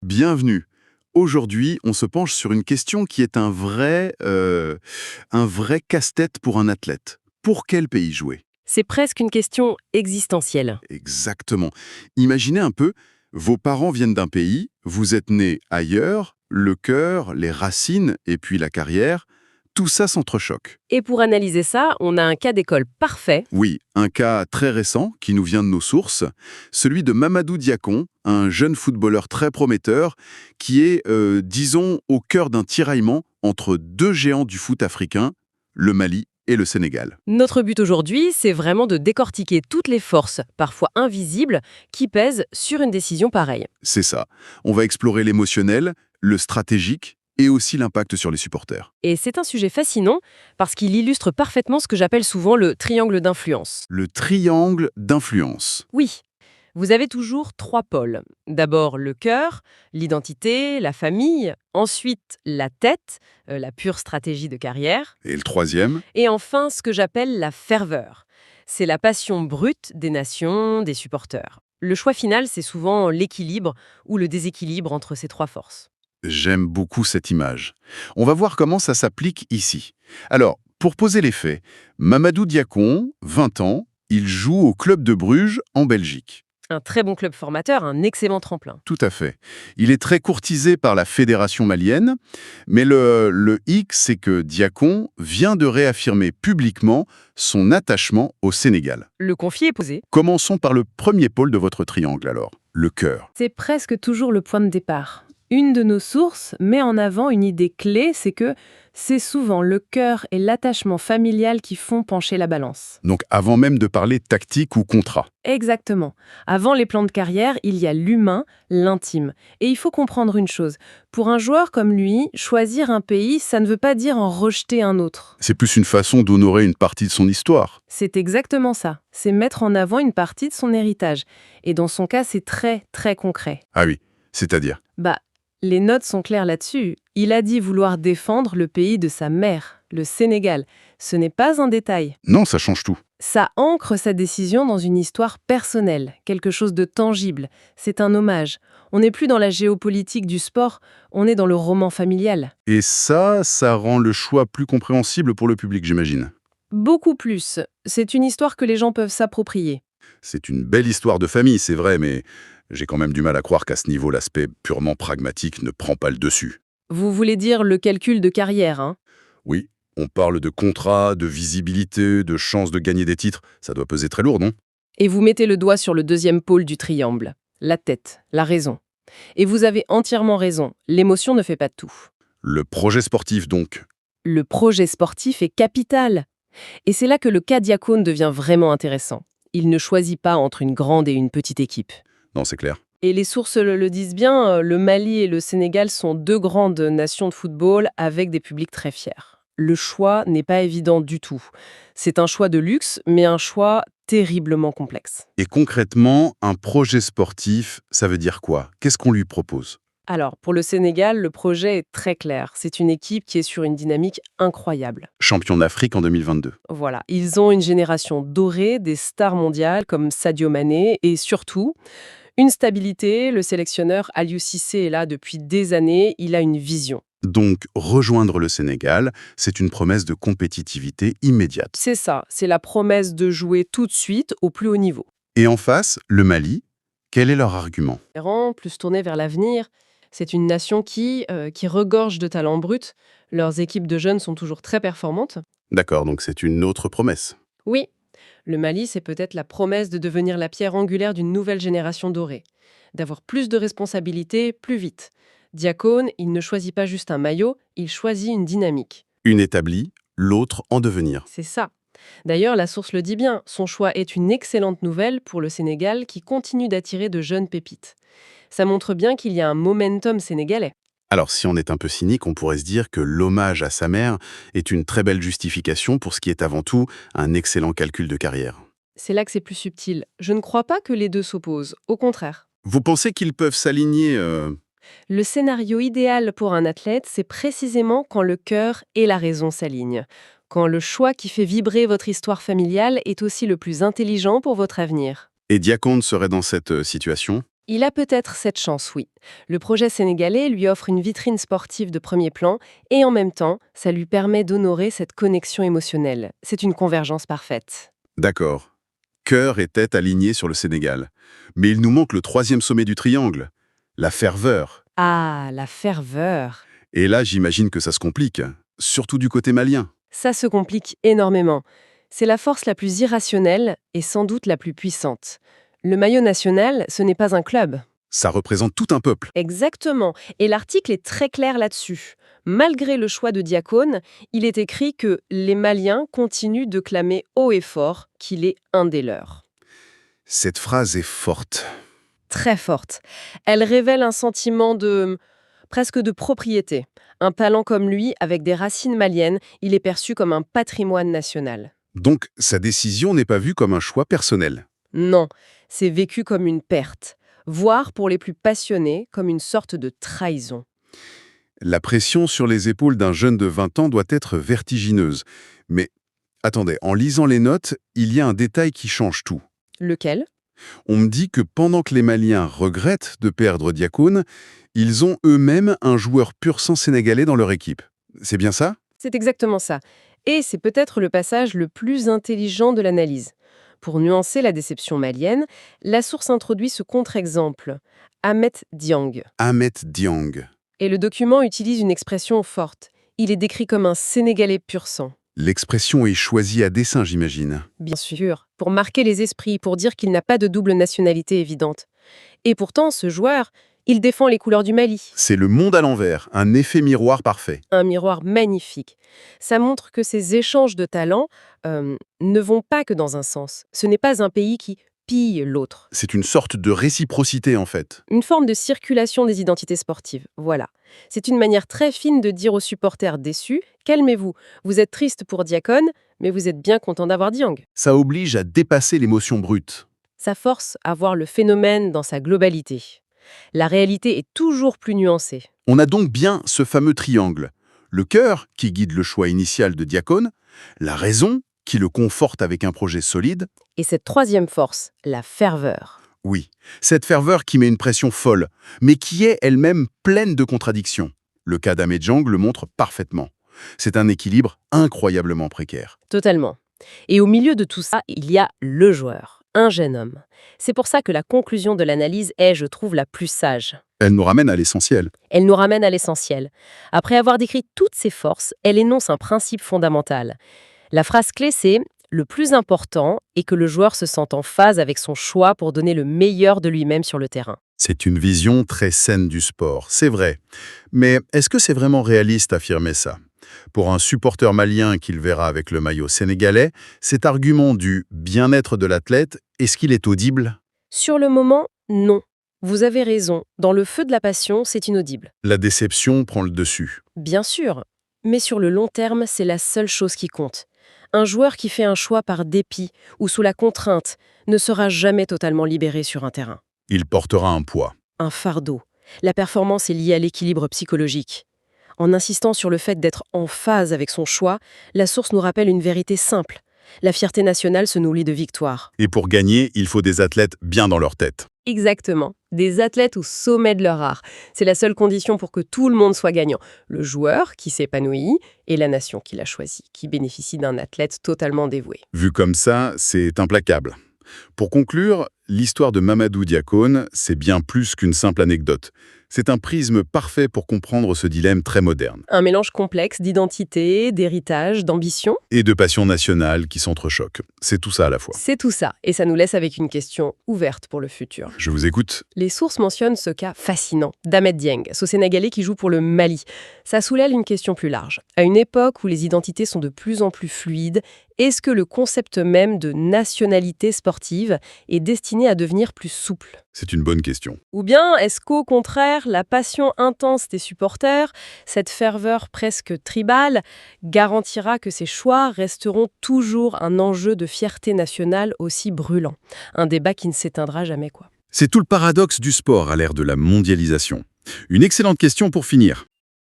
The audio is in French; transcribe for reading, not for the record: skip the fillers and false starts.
Bienvenue. Aujourd'hui, on se penche sur une question qui est un vrai casse-tête pour un athlète. Pour quel pays jouer? C'est presque une question existentielle. Exactement. Imaginez un peu, vos parents viennent d'un pays, vous êtes né ailleurs, le cœur, les racines et puis la carrière, tout ça s'entrechoque. Et pour analyser ça, on a un cas d'école parfait. Oui, un cas très récent qui nous vient de nos sources, celui de Mamadou Diakon, un jeune footballeur très prometteur qui est, disons, au cœur d'un tiraillement entre deux géants du foot africain, le Mali et le Sénégal. Notre but aujourd'hui, c'est vraiment de décortiquer toutes les forces, parfois invisibles, qui pèsent sur une décision pareille. C'est ça. On va explorer l'émotionnel, le stratégique et aussi l'impact sur les supporters. Et c'est un sujet fascinant parce qu'il illustre parfaitement ce que j'appelle souvent le triangle d'influence. Le triangle d'influence. Oui, vous avez toujours trois pôles. D'abord le cœur, l'identité, la famille, ensuite la tête, la pure stratégie de carrière, Et le troisième? et enfin ce que j'appelle la ferveur. C'est la passion brute des nations, des supporters. Le choix final, c'est souvent l'équilibre ou le déséquilibre entre ces trois forces. J'aime beaucoup cette image. On va voir comment ça s'applique ici. Alors, pour poser les faits, Mamadou Diakon, 20 ans, il joue au club de Bruges en Belgique. Un très bon club formateur, un excellent tremplin. Tout à fait. Il est très courtisé par la fédération malienne, mais le hic, c'est que Diakon vient de réaffirmer publiquement son attachement au Sénégal. Le conflit est posé. Commençons par le premier pôle de votre triangle alors, le cœur. C'est presque toujours le point de départ. Une de nos sources met en avant une idée clé, c'est que c'est souvent le cœur et l'attachement familial qui font pencher la balance. Donc avant même de parler tactique ou contrat. Exactement. Avant les plans de carrière, il y a l'humain, l'intime. Et il faut comprendre une chose. Pour un joueur comme lui, choisir un pays, ça ne veut pas dire en rejeter un autre. C'est plus une façon d'honorer une partie de son histoire. C'est exactement ça. C'est mettre en avant une partie de son héritage. Et dans son cas, c'est très, très concret. Ah oui, c'est-à-dire? Les notes sont claires là-dessus. Il a dit vouloir défendre le pays de sa mère, le Sénégal. Ce n'est pas un détail. Non, ça change tout. Ça ancre sa décision dans une histoire personnelle, quelque chose de tangible. C'est un hommage. On n'est plus dans la géopolitique du sport, on est dans le roman familial. Et ça rend le choix plus compréhensible pour le public, j'imagine. Beaucoup plus. C'est une histoire que les gens peuvent s'approprier. C'est une belle histoire de famille, c'est vrai, mais j'ai quand même du mal à croire qu'à ce niveau, l'aspect purement pragmatique ne prend pas le dessus. Vous voulez dire le calcul de carrière, hein? Oui, on parle de contrat, de visibilité, de chance de gagner des titres, ça doit peser très lourd, non? Et vous mettez le doigt sur le deuxième pôle du triangle, la tête, la raison. Et vous avez entièrement raison, l'émotion ne fait pas tout. Le projet sportif, donc. Le projet sportif est capital. Et c'est là que le cas Diakone devient vraiment intéressant. Il ne choisit pas entre une grande et une petite équipe. Non, c'est clair. Et les sources le disent bien, le Mali et le Sénégal sont deux grandes nations de football avec des publics très fiers. Le choix n'est pas évident du tout. C'est un choix de luxe, mais un choix terriblement complexe. Et concrètement, un projet sportif, ça veut dire quoi? Qu'est-ce qu'on lui propose? Alors, pour le Sénégal, le projet est très clair. C'est une équipe qui est sur une dynamique incroyable. Champion d'Afrique en 2022. Voilà, ils ont une génération dorée, des stars mondiales comme Sadio Mané et surtout une stabilité. Le sélectionneur Aliou Cissé est là depuis des années, il a une vision. Donc, rejoindre le Sénégal, c'est une promesse de compétitivité immédiate. C'est ça, c'est la promesse de jouer tout de suite au plus haut niveau. Et en face, le Mali, quel est leur argument? Plus tourné vers l'avenir, c'est une nation qui regorge de talents bruts. Leurs équipes de jeunes sont toujours très performantes. D'accord, donc c'est une autre promesse. Oui, le Mali, c'est peut-être la promesse de devenir la pierre angulaire d'une nouvelle génération dorée, d'avoir plus de responsabilités plus vite. Diakone, il ne choisit pas juste un maillot, il choisit une dynamique. Une établie, l'autre en devenir. C'est ça. D'ailleurs, la source le dit bien, son choix est une excellente nouvelle pour le Sénégal qui continue d'attirer de jeunes pépites. Ça montre bien qu'il y a un momentum sénégalais. Alors, si on est un peu cynique, on pourrait se dire que l'hommage à sa mère est une très belle justification pour ce qui est avant tout un excellent calcul de carrière. C'est là que c'est plus subtil. Je ne crois pas que les deux s'opposent, au contraire. Vous pensez qu'ils peuvent s'aligner Le scénario idéal pour un athlète, c'est précisément quand le cœur et la raison s'alignent. Quand le choix qui fait vibrer votre histoire familiale est aussi le plus intelligent pour votre avenir. Et Diakon serait dans cette situation? Il a peut-être cette chance, oui. Le projet sénégalais lui offre une vitrine sportive de premier plan et en même temps, ça lui permet d'honorer cette connexion émotionnelle. C'est une convergence parfaite. D'accord. Cœur et tête alignés sur le Sénégal. Mais il nous manque le troisième sommet du triangle, la ferveur. Ah, la ferveur. Et là, j'imagine que ça se complique, surtout du côté malien. Ça se complique énormément. C'est la force la plus irrationnelle et sans doute la plus puissante. Le maillot national, ce n'est pas un club. Ça représente tout un peuple. Exactement. Et l'article est très clair là-dessus. Malgré le choix de Diacone, il est écrit que les Maliens continuent de clamer haut et fort qu'il est un des leurs. Cette phrase est forte. Très forte. Elle révèle un sentiment presque de propriété. Un talent comme lui, avec des racines maliennes, il est perçu comme un patrimoine national. Donc, sa décision n'est pas vue comme un choix personnel. Non, c'est vécu comme une perte, voire pour les plus passionnés, comme une sorte de trahison. La pression sur les épaules d'un jeune de 20 ans doit être vertigineuse. Mais, attendez, en lisant les notes, il y a un détail qui change tout. Lequel ? On me dit que pendant que les Maliens regrettent de perdre Diacone, ils ont eux-mêmes un joueur pur sang sénégalais dans leur équipe. C'est bien ça? C'est exactement ça. Et c'est peut-être le passage le plus intelligent de l'analyse. Pour nuancer la déception malienne, la source introduit ce contre-exemple, Ahmed Diang. Ahmed Diang. Et le document utilise une expression forte. Il est décrit comme un Sénégalais pur sang. L'expression est choisie à dessein, j'imagine. Bien sûr, pour marquer les esprits, pour dire qu'il n'a pas de double nationalité évidente. Et pourtant, ce joueur, il défend les couleurs du Mali. C'est le monde à l'envers, un effet miroir parfait. Un miroir magnifique. Ça montre que ces échanges de talents ne vont pas que dans un sens. Ce n'est pas un pays qui pille l'autre. C'est une sorte de réciprocité, en fait. Une forme de circulation des identités sportives, voilà. C'est une manière très fine de dire aux supporters déçus « Calmez-vous, vous êtes triste pour Diacone, mais vous êtes bien content d'avoir Diang ». Ça oblige à dépasser l'émotion brute. Ça force à voir le phénomène dans sa globalité. La réalité est toujours plus nuancée. On a donc bien ce fameux triangle. Le cœur, qui guide le choix initial de Diacone, la raison, qui le conforte avec un projet solide, Et cette troisième force, la ferveur. oui, cette ferveur qui met une pression folle, mais qui est elle-même pleine de contradictions. Le cas d'Ahmed Diang le montre parfaitement. C'est un équilibre incroyablement précaire. Totalement. Et au milieu de tout ça, il y a le joueur, un jeune homme. C'est pour ça que la conclusion de l'analyse est, je trouve, la plus sage. Elle nous ramène à l'essentiel. Elle nous ramène à l'essentiel. Après avoir décrit toutes ses forces, elle énonce un principe fondamental. La phrase clé, c'est « Le plus important est que le joueur se sente en phase avec son choix pour donner le meilleur de lui-même sur le terrain. » C'est une vision très saine du sport, c'est vrai. Mais est-ce que c'est vraiment réaliste d'affirmer ça? Pour un supporter malien qu'il verra avec le maillot sénégalais, cet argument du bien-être de l'athlète, est-ce qu'il est audible? Sur le moment, non. Vous avez raison. Dans le feu de la passion, c'est inaudible. La déception prend le dessus. Bien sûr. Mais sur le long terme, c'est la seule chose qui compte. Un joueur qui fait un choix par dépit ou sous la contrainte ne sera jamais totalement libéré sur un terrain. Il portera un poids. Un fardeau. La performance est liée à l'équilibre psychologique. En insistant sur le fait d'être en phase avec son choix, la source nous rappelle une vérité simple. La fierté nationale se nourrit de victoires. Et pour gagner, il faut des athlètes bien dans leur tête. Exactement. Des athlètes au sommet de leur art. C'est la seule condition pour que tout le monde soit gagnant. Le joueur qui s'épanouit et la nation qui l'a choisi, qui bénéficie d'un athlète totalement dévoué. Vu comme ça, c'est implacable. Pour conclure, l'histoire de Mamadou Diacone, c'est bien plus qu'une simple anecdote. C'est un prisme parfait pour comprendre ce dilemme très moderne. Un mélange complexe d'identité, d'héritage, d'ambition. Et de passion nationale qui s'entrechoquent. C'est tout ça à la fois. C'est tout ça, et ça nous laisse avec une question ouverte pour le futur. Je vous écoute. Les sources mentionnent ce cas fascinant d'Ahmed Dieng, ce Sénégalais qui joue pour le Mali. Ça soulève une question plus large. À une époque où les identités sont de plus en plus fluides, est-ce que le concept même de nationalité sportive est destiné à devenir plus souple ? C'est une bonne question. Ou bien est-ce qu'au contraire, la passion intense des supporters, cette ferveur presque tribale, garantira que ces choix resteront toujours un enjeu de fierté nationale aussi brûlant? Un débat qui ne s'éteindra jamais, quoi. C'est tout le paradoxe du sport à l'ère de la mondialisation. Une excellente question pour finir.